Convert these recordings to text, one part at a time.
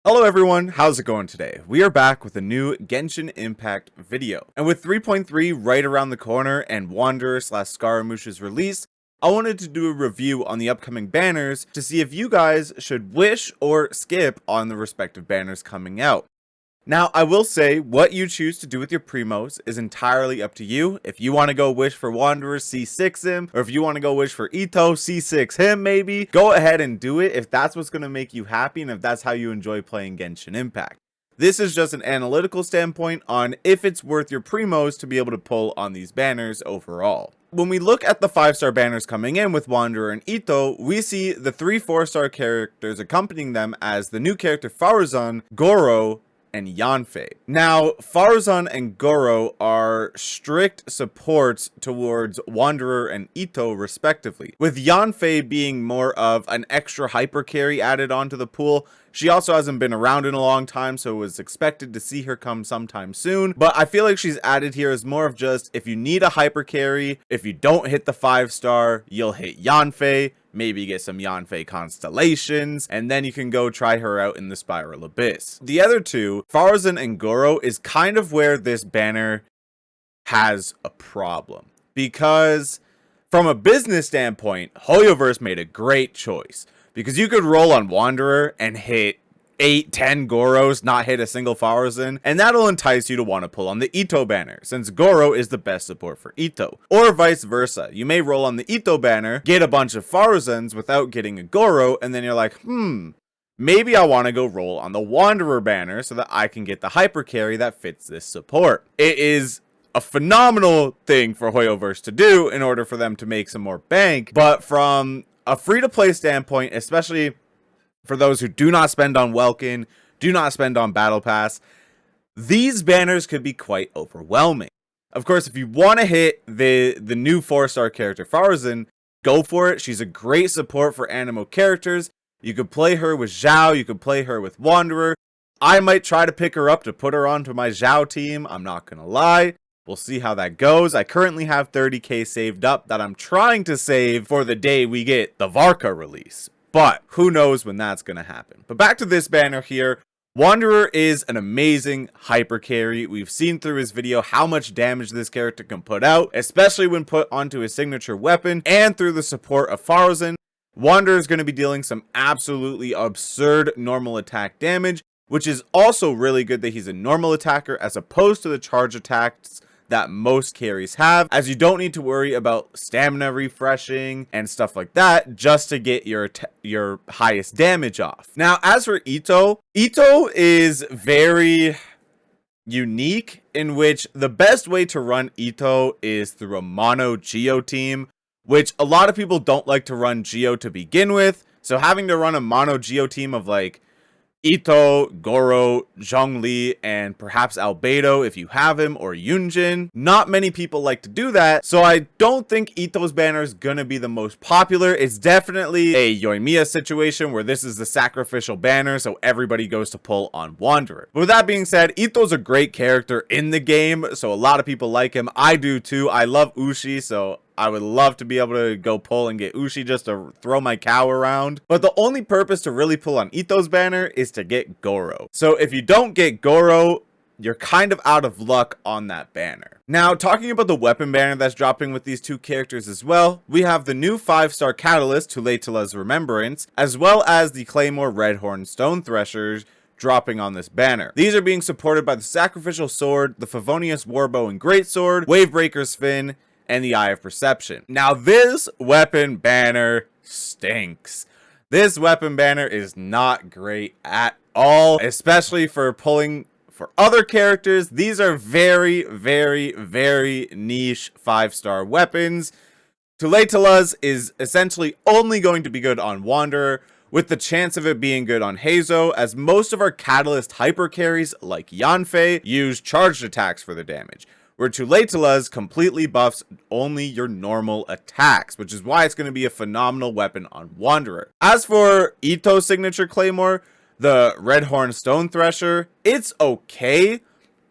Hello everyone, how's it going today? We are back with a new Genshin Impact video. And with 3.3 right around the corner and Wanderer / Scaramouche's release, I wanted to do a review on the upcoming banners to see if you guys should wish or skip on the respective banners coming out. Now, I will say, what you choose to do with your primos is entirely up to you. If you want to go wish for Wanderer, C6 him, or if you want to go wish for Itto, C6 him maybe, go ahead and do it if that's what's going to make you happy and if that's how you enjoy playing Genshin Impact. This is just an analytical standpoint on if it's worth your primos to be able to pull on these banners overall. When we look at the 5-star banners coming in with Wanderer and Itto, we see the 3 4-star characters accompanying them as the new character FARUZAN, Goro, and Yanfei. Now, FARUZAN and Goro are strict supports towards Wanderer and Itto respectively, with Yanfei being more of an extra hyper carry added onto the pool. She also hasn't been around in a long time, so it was expected to see her come sometime soon, but I feel like she's added here as more of just, if you need a hyper carry, if you don't hit the 5-star, you'll hit Yanfei, maybe get some Yanfei constellations, and then you can go try her out in the Spiral Abyss. The other two, FARUZAN and Goro, is kind of where this banner has a problem, because from a business standpoint, Hoyoverse made a great choice. Because you could roll on Wanderer and hit 8-10 Goros, not hit a single FARUZAN, and that'll entice you to want to pull on the Itto banner, since Goro is the best support for Itto. Or vice versa, you may roll on the Itto banner, get a bunch of FARUZANs without getting a Goro, and then you're like, maybe I want to go roll on the Wanderer banner so that I can get the hyper carry that fits this support. It is a phenomenal thing for Hoyoverse to do in order for them to make some more bank, but from a free-to-play standpoint, especially for those who do not spend on Welkin, do not spend on Battle Pass, these banners could be quite overwhelming. Of course, if you want to hit the new 4-star character FARUZAN, go for it. She's a great support for Anemo characters. You could play her with Zhao, you could play her with Wanderer. I might try to pick her up to put her onto my Zhao team, I'm not gonna lie. We'll see how that goes. I currently have 30k saved up that I'm trying to save for the day we get the Varka release. But who knows when that's going to happen. But back to this banner here. Wanderer is an amazing hyper carry. We've seen through his video how much damage this character can put out, especially when put onto his signature weapon, and through the support of FARUZAN. Wanderer is going to be dealing some absolutely absurd normal attack damage, which is also really good that he's a normal attacker as opposed to the charge attacks that most carries have, as you don't need to worry about stamina refreshing and stuff like that just to get your highest damage off. Now, as for Itto is very unique in which the best way to run Itto is through a mono Geo team, which a lot of people don't like to run Geo to begin with. So having to run a mono Geo team of like Itto, Goro, Zhongli, and perhaps Albedo if you have him, or Yunjin. Not many people like to do that, so I don't think Itto's banner is gonna be the most popular. It's definitely a Yoimiya situation where this is the sacrificial banner, so everybody goes to pull on Wanderer. But with that being said, Itto's a great character in the game, so a lot of people like him. I do too. I love Ushi, so I would love to be able to go pull and get Ushi just to throw my cow around. But the only purpose to really pull on Itto's banner is to get Goro. So if you don't get Goro, you're kind of out of luck on that banner. Now, talking about the weapon banner that's dropping with these two characters as well, we have the new 5-star Catalyst, Tulatela's Remembrance, as well as the Claymore Redhorn Stone Threshers dropping on this banner. These are being supported by the Sacrificial Sword, the Favonius Warbow and Greatsword, Wavebreaker's Fin, and the Eye of Perception. Now, this weapon banner stinks. This weapon banner is not great at all, especially for pulling for other characters. These are very, very, very niche 5-star weapons. Tulatela's is essentially only going to be good on Wanderer, with the chance of it being good on Hazo, as most of our Catalyst hyper carries, like Yanfei, use charged attacks for the damage, where Tulatela's completely buffs only your normal attacks, which is why it's going to be a phenomenal weapon on Wanderer. As for Itto's signature Claymore, the Redhorn Stone Thresher, it's okay.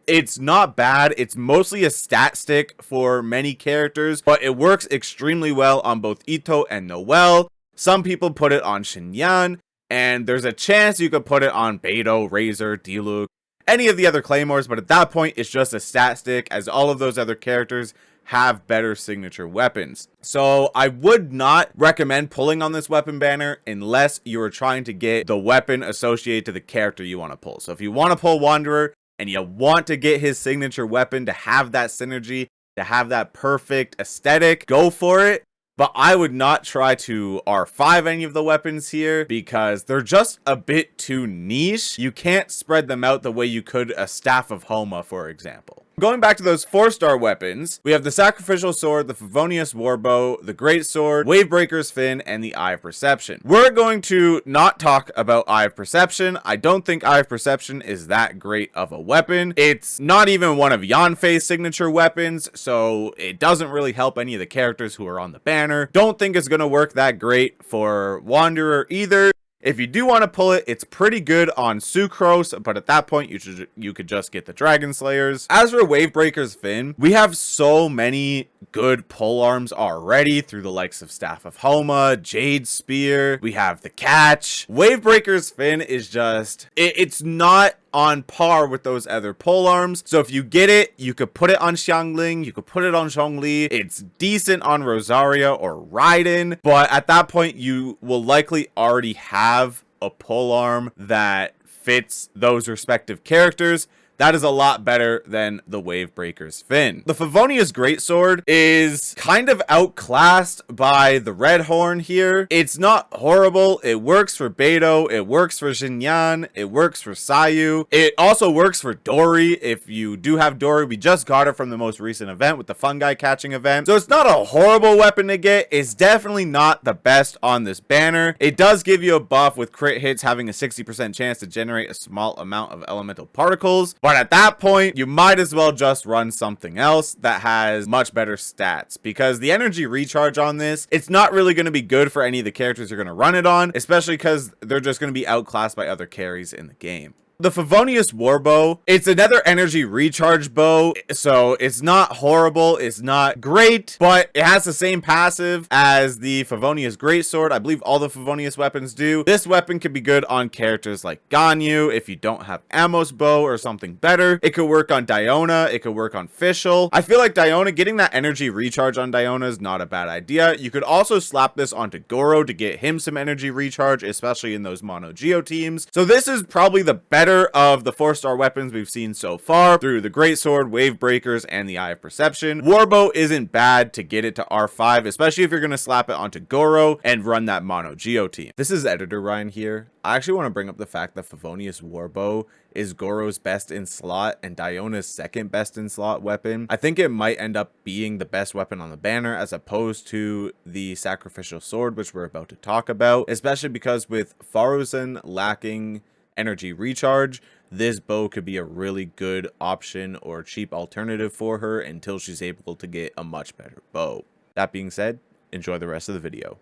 It's not bad. It's mostly a stat stick for many characters, but it works extremely well on both Itto and Noelle. Some people put it on Xinyan, and there's a chance you could put it on Beto, Razor, Diluc, any of the other claymores, but at that point it's just a stat stick, as all of those other characters have better signature weapons. So I would not recommend pulling on this weapon banner unless you are trying to get the weapon associated to the character you want to pull. So if you want to pull Wanderer and you want to get his signature weapon to have that synergy, to have that perfect aesthetic, go for it. But I would not try to R5 any of the weapons here because they're just a bit too niche. You can't spread them out the way you could a Staff of Homa, for example. Going back to those 4-star weapons, we have the Sacrificial Sword, the Favonius Warbow, the Great Sword, Wavebreaker's Fin, and the Eye of Perception. We're going to not talk about Eye of Perception. I don't think Eye of Perception is that great of a weapon. It's not even one of Yanfei's signature weapons, so it doesn't really help any of the characters who are on the banner. Don't think it's going to work that great for Wanderer either. If you do want to pull it, it's pretty good on Sucrose, but at that point, you could just get the Dragon Slayers. As for Wavebreaker's Fin, we have so many good pull arms already through the likes of Staff of Homa, Jade Spear, we have the Catch. Wavebreaker's Fin is just, it's not on par with those other pole arms. So if you get it, you could put it on Xiangling, you could put it on Zhongli. It's decent on Rosaria or Raiden, but at that point you will likely already have a pole arm that fits those respective characters. That is a lot better than the Wavebreaker's Fin. The Favonius Greatsword is kind of outclassed by the Red Horn here. It's not horrible. It works for Beto. It works for Xinyan. It works for Sayu. It also works for Dory. If you do have Dory, we just got it from the most recent event with the fungi catching event. So it's not a horrible weapon to get. It's definitely not the best on this banner. It does give you a buff with crit hits having a 60% chance to generate a small amount of elemental particles. But at that point, you might as well just run something else that has much better stats, because the energy recharge on this, it's not really going to be good for any of the characters you're going to run it on, especially because they're just going to be outclassed by other carries in the game. The Favonius Warbow, it's another energy recharge bow, so it's not horrible, it's not great, but it has the same passive as the Favonius Greatsword. I believe all the Favonius weapons do. This weapon could be good on characters like Ganyu if you don't have Amos bow or something better. It could work on Diona, it could work on Fischl. I feel like Diona, getting that energy recharge on Diona is not a bad idea. You could also slap this onto Goro to get him some energy recharge, especially in those mono Geo teams. So this is probably the better of the 4-star weapons we've seen so far through the Greatsword, Wavebreakers, and the Eye of Perception. Warbow isn't bad to get it to R5, especially if you're going to slap it onto Goro and run that mono Geo team. This is Editor Ryan here. I actually want to bring up the fact that Favonius Warbow is Goro's best in slot and Diona's second best in slot weapon. I think it might end up being the best weapon on the banner as opposed to the Sacrificial Sword, which we're about to talk about, especially because with FARUZAN lacking energy recharge, this bow could be a really good option or cheap alternative for her until she's able to get a much better bow. That being said, enjoy the rest of the video.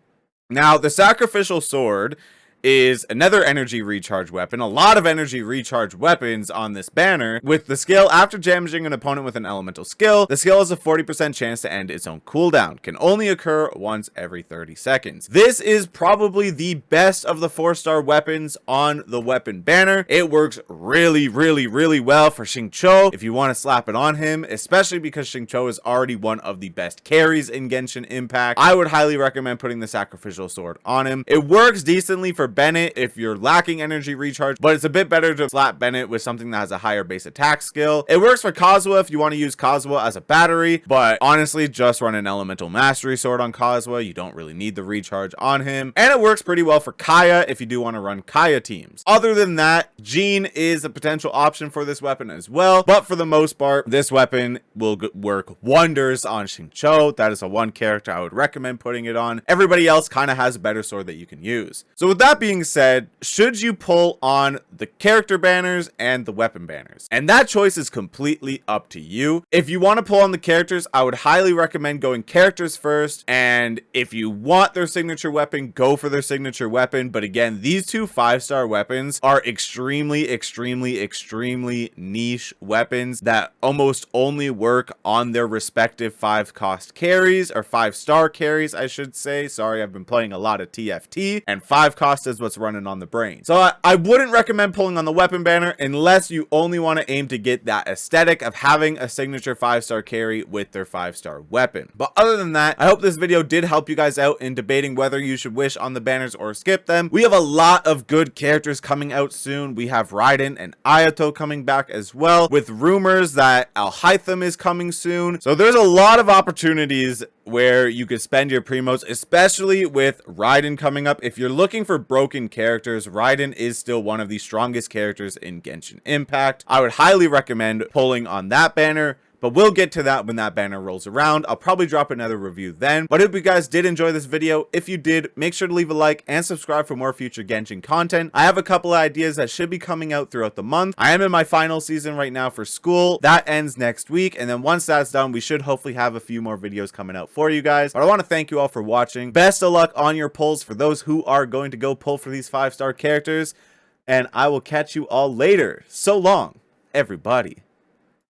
Now, the Sacrificial Sword is another energy recharge weapon. A lot of energy recharge weapons on this banner. With the skill, after damaging an opponent with an elemental skill, the skill has a 40% chance to end its own cooldown. Can only occur once every 30 seconds. This is probably the best of the 4-star weapons on the weapon banner. It works really well for Xingqiu if you want to slap it on him, especially because Xingqiu is already one of the best carries in Genshin Impact. I would highly recommend putting the Sacrificial Sword on him. It works decently for Bennett if you're lacking energy recharge, but it's a bit better to slap Bennett with something that has a higher base attack skill. It works for Kazuha if you want to use Kazuha as a battery, but honestly, just run an elemental mastery sword on Kazuha. You don't really need the recharge on him. And it works pretty well for Kaya if you do want to run Kaya teams. Other than that, Jean is a potential option for this weapon as well, but for the most part, this weapon will work wonders on Xingqiu. That is a one character I would recommend putting it on. Everybody else kind of has a better sword that you can use. So with that being said, should you pull on the character banners and the weapon banners? And that choice is completely up to you. If you want to pull on the characters, I would highly recommend going characters first, and if you want their signature weapon, go for their signature weapon. But again, these two 5-star weapons are extremely extremely niche weapons that almost only work on their respective 5-cost carries, or 5-star carries, I should say. Sorry, I've been playing a lot of TFT, and 5-cost is what's running on the brain. So I wouldn't recommend pulling on the weapon banner unless you only want to aim to get that aesthetic of having a signature 5-star carry with their 5-star weapon. But other than that, I hope this video did help you guys out in debating whether you should wish on the banners or skip them. We have a lot of good characters coming out soon. We have Raiden and Itto coming back as well, with rumors that Al-Hytham is coming soon. So there's a lot of opportunities where you could spend your primos, especially with Raiden coming up. If you're looking for broken characters, Raiden is still one of the strongest characters in Genshin Impact. I would highly recommend pulling on that banner, but we'll get to that when that banner rolls around. I'll probably drop another review then. But I hope you guys did enjoy this video. If you did, make sure to leave a like and subscribe for more future Genshin content. I have a couple of ideas that should be coming out throughout the month. I am in my final season right now for school. That ends next week, and then once that's done, we should hopefully have a few more videos coming out for you guys. But I want to thank you all for watching. Best of luck on your pulls for those who are going to go pull for these 5-star characters, and I will catch you all later. So long, everybody.